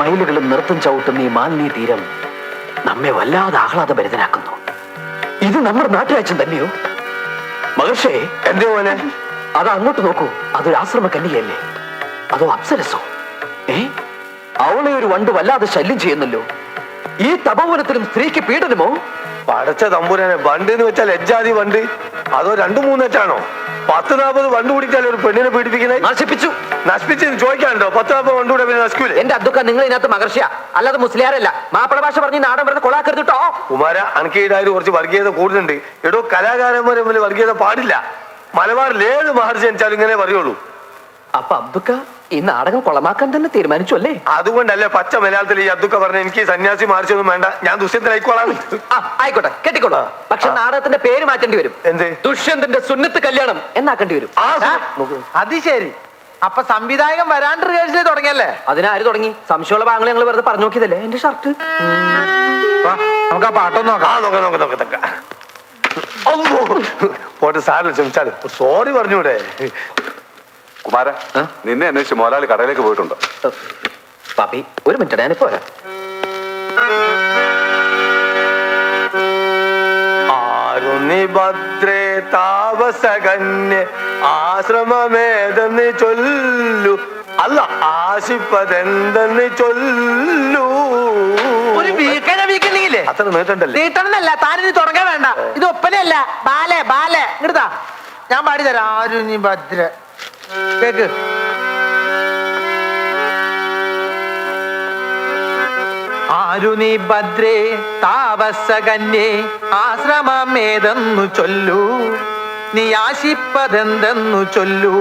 മയിലുകളും നൃത്തം ചവിട്ടുന്ന ഈ മാലിന്യ തീരം നമ്മെ വല്ലാതെ ആഹ്ലാദഭരിതനാക്കുന്നു. ഇത് നമ്മുടെ നാട്ടുരാജ്യം തന്നെയോ? മഹർഷേ, എന്തേ പോലെ അത് അങ്ങോട്ട് നോക്കൂ. അതൊരു ആശ്രമ കന്യകയല്ലേ? അതോ അപ്സരസോ? അവളെ ഒരു വണ്ട് വല്ലാതെ ശല്യം ചെയ്യുന്നല്ലോ. ഈ തപോവനത്തിലും സ്ത്രീക്ക് പീഡനമോ? പടച്ച തമ്പുരാനെ, വണ്ട് എന്ന് വെച്ചാൽ എജ്ജാതി വണ്ട്. അതോ 2-3 എറ്റാണോ? 10-40 വണ്ട് കൂടിയിട്ടല്ലേ ഒരു പെണ്ണിനെ പീഡിപ്പിക്കുന്നത്? നശിപ്പിച്ചെന്ന് ചോദിക്കാനുണ്ടോ? 10-40 വണ്ട് കൂടെ പിന്നെ നശിക്കൂലേ? എന്റെ അബ്ദുക്ക, നിങ്ങൾ ഇതിനകത്ത് മഹർഷിയ അല്ലാതെ മുസ്ലിയാരല്ല. മാപ്പിള ഭാഷ പറഞ്ഞ് നാടൻ വെറുതെ കൊളാക്കരുത് കേട്ടോ. കുമാര, അനക്കീടായാലും കുറച്ച് വർഗീയത കൂടുതലുണ്ട്. എടോ, കലാകാരന്മാരെ തമ്മിൽ വർഗീയത പാടില്ല. മലബാറിൽ ഏത് മഹർഷി ജനിച്ചാലും ഇങ്ങനെ പറയുള്ളൂ. അപ്പൊ അബ്ദുക്ക ഈ നാടകം കൊളമാക്കാൻ തന്നെ തീരുമാനിച്ചു അല്ലേ? അതുകൊണ്ടല്ലേ പച്ച മലയാളത്തിൽ ഈ അബ്ദുക്ക പറഞ്ഞ എനിക്ക് സന്യാസി മഹർഷിയൊന്നും വേണ്ട, ഞാൻ ദുഷ്യന്തനായിക്കോളാം. ആയിക്കോട്ടെ, കെട്ടിക്കോളൂ. പക്ഷെ നാടകത്തിന്റെ പേര് മാറ്റേണ്ടി വരും. എന്ത്? ദുഷ്യന്തന്റെ സുന്നത്ത് കല്യാണം എന്നാക്കേണ്ടി വരും. അത് ശരി. അപ്പൊ സംവിധായകൻ വരാണ്ട് റിഹേഴ്സൽ തുടങ്ങിയല്ലേ? അതിനാര് തുടങ്ങി? സംശയമുള്ള ഭാഗങ്ങൾ ഞങ്ങൾ വെറുതെ പറഞ്ഞു നോക്കിയതല്ലേ. എന്റെ ഷർട്ട് നമുക്ക് ആ പാട്ടൊന്നും നോക്കാം. പോട്ടെ, സാറിന് ക്ഷമിച്ചാലും സോറി പറഞ്ഞൂടെ? കുമാര, നിന്നെ അന്വേഷിച്ച് മോലാളി കടയിലേക്ക് പോയിട്ടുണ്ടോ? പാപ്പി, ഒരു മിനിറ്റ്, ഞാനിപ്പോ വരാം. ആരുന്നി ഭദ്രേ താപസകന്യ ആശ്രമമേതെന്ന് ചൊല്ലു, അല്ല ആശിപ്പതെന്തെന്ന് ചൊല്ലു. ഒരു വീക്കണില്ലേ? അത്ര നീട്ടണ്ടല്ലേ? നീട്ടണമെന്നല്ല, താനിത് തുടങ്ങാൻ വേണ്ട. ഇത് ഒപ്പനയല്ല, ബാലെ ബാലെ. ഇങ്ങടുത്താ, ഞാൻ പാടിത്തരാം. ആരുന്നി ഭദ്ര കേക്ക്. ആരുനി ഭദ്രേ താപസകന്യേ ആശ്രമമേതെന്നു ചൊല്ലു, നീ ആശിപ്പതെന്തെന്നു ചൊല്ലു.